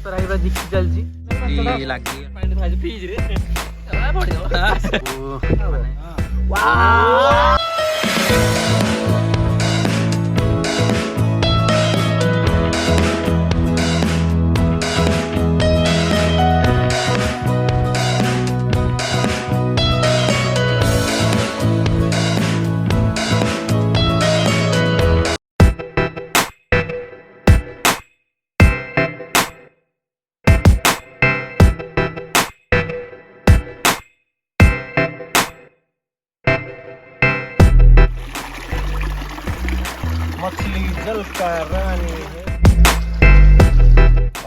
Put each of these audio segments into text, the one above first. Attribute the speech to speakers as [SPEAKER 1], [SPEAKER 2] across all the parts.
[SPEAKER 1] ମସ୍ତ ରାଇବା ଜିକି ଚାଲିଛି ଲାଗି ପାଣି ଥାଇଛି ଫ୍ରିଜ ରେ ପଡ଼ିବ ୱାଓ मछली जल का रानी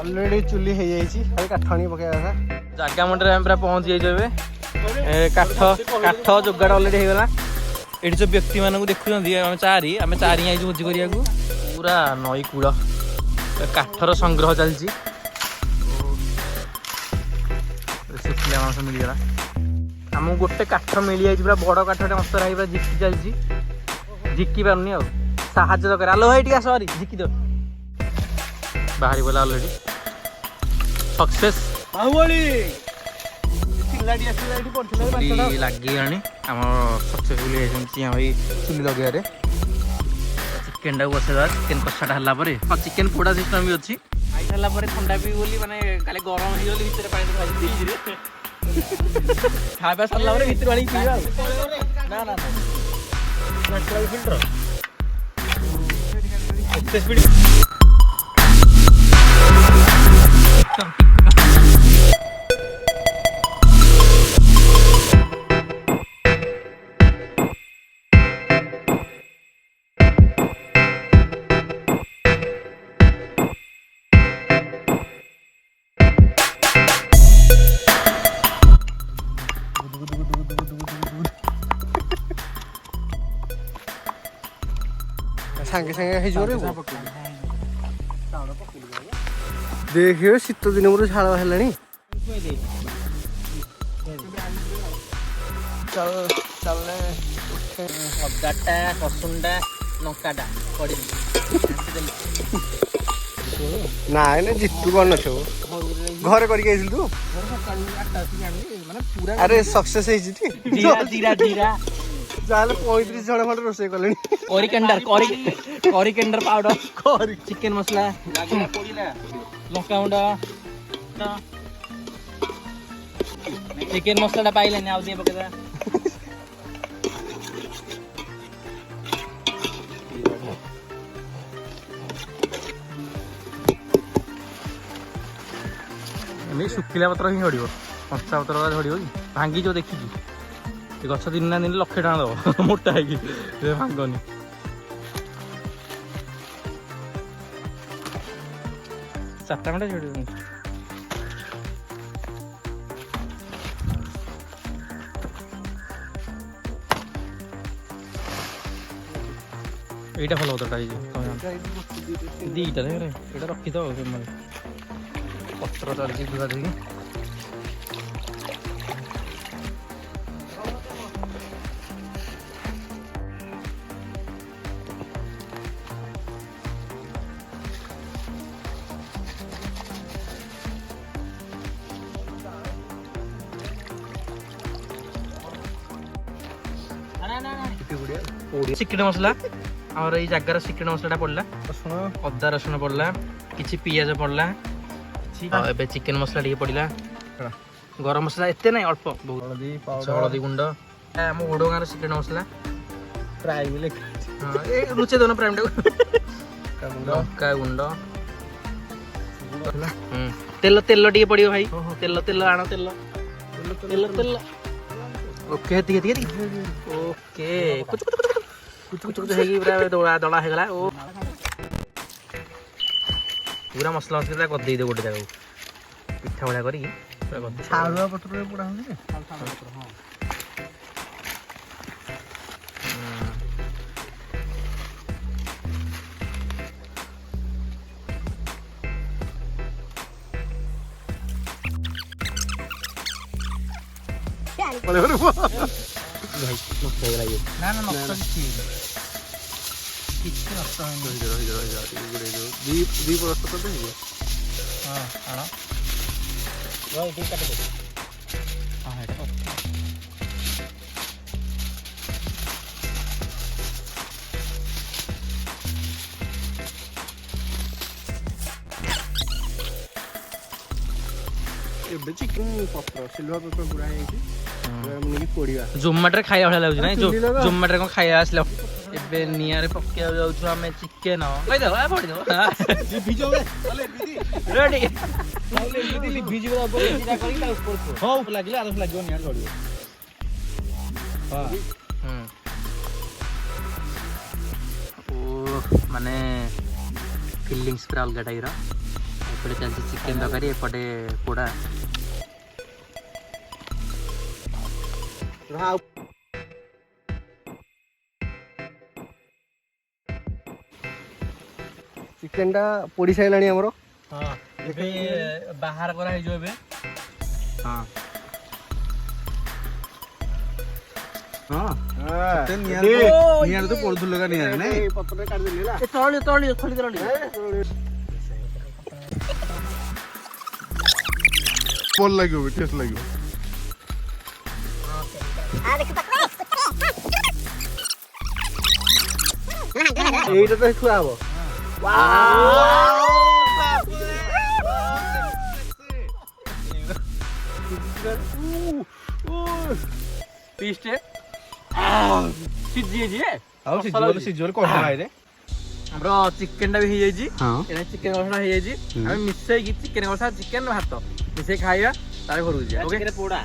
[SPEAKER 1] ऑलरेडी चुली हो जाइए खाली काठ आनी पकड़ा था जगह मंडे हम पूरा पहुँच जाइए काठ काठ जोगाड़ ऑलरेडी हो गला ये जो व्यक्ति मानक देखुं आम चारि आई भोजी करिया पूरा नई कूल काठर संग्रह चलती सुखिला मांस मिलगला आमको गोटे काठ मिल जाए पूरा बड़ काठटे मस्त राइबा जिकी चलती जिकी पारनी आ साहाଯ୍ୟ ଦରକାର ଆଲୋ ଭାଇ ଟିକେ ସରି ଝିକି ଦो ବାହାରି ବୋଲା ଅଲରେଡି ସକ୍ସେସ୍ ବାହୁବଳି ଚିଲାଡି ଆସିଲା ଏଠି ପଡିଥିଲା ପାଞ୍ଚଟା ଲାଗିଲାଣି ଆମର ସକ୍ସେସଫୁଲି ହେଇଛନ୍ତି ଭାଇ ଚୁଲି ଲଗେଇବାରେ ଚିକେନଟାକୁ ବସେଇଦେବା ଚିକେନ କଷାଟା ହେଲା ପରେ ହଁ ଚିକେନ ପୋଡା ସିଷ୍ଟମ ବି ଅଛି ଖାଇ ସାରିଲା ପରେ ଥଣ୍ଡା ପିଇବି ବୋଲି ମାନେ କାଲି ଗରମ ହେଇଗଲି ଭିତରେ ପାଣି ଖାଇ ଫ୍ରିଜରେ ଖାଇବା ସରିଲା ପରେ ଭିତରୁ ଆଣିକି ପିଇବା ଆଉ ନା ନା ନ୍ୟାଚୁରାଲ ଫିଲ୍ଟର स्पीड सांगे सांगे देखिए शीत दिन झाड़ है अदाटा कसुंडा लंकाटा पड़ी नाई ना जितू कौन न घर करके तू अरे सक्सेस जाले 35 जन खंड रोसे कले करिकेंडर पाउडर चिकेन मसला लंका गुंडा चिकेन मसला पाइले आ दिए पकेदा एमे सुखिला पत्र ही झड़िबो कंचा पत्र झड़िबो भांगी जो देखी गछ दिन ना दिन लक्षे टाँग दब मोटा है भांगनी चार्टा खंडे छोड़ এইটা ভালো হতো দুইটা এটা রক্ষি তো পত্র চালছি ধুয়া ধুই चिकेन मसला और ये जगार चिकेन मसला पड़ला अदा रसुण पड़ला किछि पियाज पड़ला एबे चिकेन मसला टिके पड़ला गरम मसला एते नहीं अल्प बहुत हळदी गुंड हम ओडगार चिकेन मसला प्राइम हां ए रुचे दोनो प्राइम लंका गुंड तेल तेल टिके पड़ियो भाई तेल तेल आनो तेल तेल तेल ओके ओके कुछ कुछ कुछ कुछ है पूरा दड़ा दड़ा है गला ओ पूरा मसला मसला कर दे गोटे जगह पिठा भलिया करी पूरा कर छालुआ पत्र पूरा होनी हां बोले बोले भाई नष्ट हो गया ये ना ना नष्ट किसी नष्ट हो रही दी दी परस्त कर देंगे ହଁ ଆଣ ଏଇଠି କାଟିଦେ ହଁ ଏଇଟା
[SPEAKER 2] ଏବେ ଚିକେନ ପତ୍ର ସିଲଭର ପତ୍ର ଗୁଡା ହେଇଛି ନେଇକି ପୋଡିବା
[SPEAKER 1] ଜୋମାଟୋରେ ଖାଇବା ଭଳିଆ ଲାଗୁଛି ନାଇଁ ଜୋମାଟୋରେ କଣ ଖାଇବା ଆସିଲା ଏବେ ନିଆଁରେ ପକେଇବାକୁ ଯାଉଛୁ ଆମେ ଚିକେନ କହିଦେବ ପଡ଼ିଦେବ ରେଡି
[SPEAKER 2] ହଉ ଲାଗିଲା ଆରସ ଲାଗିବ ନିଆଁ ଚଳିବ
[SPEAKER 1] ଓ ମାନେ ଫିଲିଙ୍ଗସ୍ ପୁରା ଅଲଗା ଟାଇପ୍ର ଏପଟେ ଚାଲିଛି ଚିକେନ ତରକାରୀ ଏପଟେ ପୋଡ଼ା
[SPEAKER 2] ଚିକେନ ଟା ପୋଡି ସାରିଲାଣି ଆମର
[SPEAKER 1] ହଁ ଏବେ ବାହାର କରାହେଇଯିବ ଏବେ ହଁ
[SPEAKER 2] ନିଆଁରେ ତ ପଡୁଥିଲ ନିଆଁରେ ନାଇଁ ପତ୍ରରେ କାଟିଦେଲି ହେଲା
[SPEAKER 1] ତଳି
[SPEAKER 2] ଭଲ ଲାଗିବ ଟେଷ୍ଟ ଲାଗିବ ଏଇଟା ତ ଥୁଆ ହବ
[SPEAKER 1] ପିଷ୍ଟେ ସିଝି
[SPEAKER 2] ଆଉ ସିଝିବନି କଷା ଖାଇରେ
[SPEAKER 1] ଆମର ଚିକେନ ଟା ବି ହେଇଯାଇଛି ଏଇଟା ଚିକେନ କଷା ହେଇଯାଇଛି ଆମେ ମିଶେଇକି ଚିକେନ କଷା ଚିକେନ ଭାତ ମିଶେଇ ଖାଇବା ତାପରେ ଘରକୁ ଯିବା ଓକେ ପୋଡ଼ା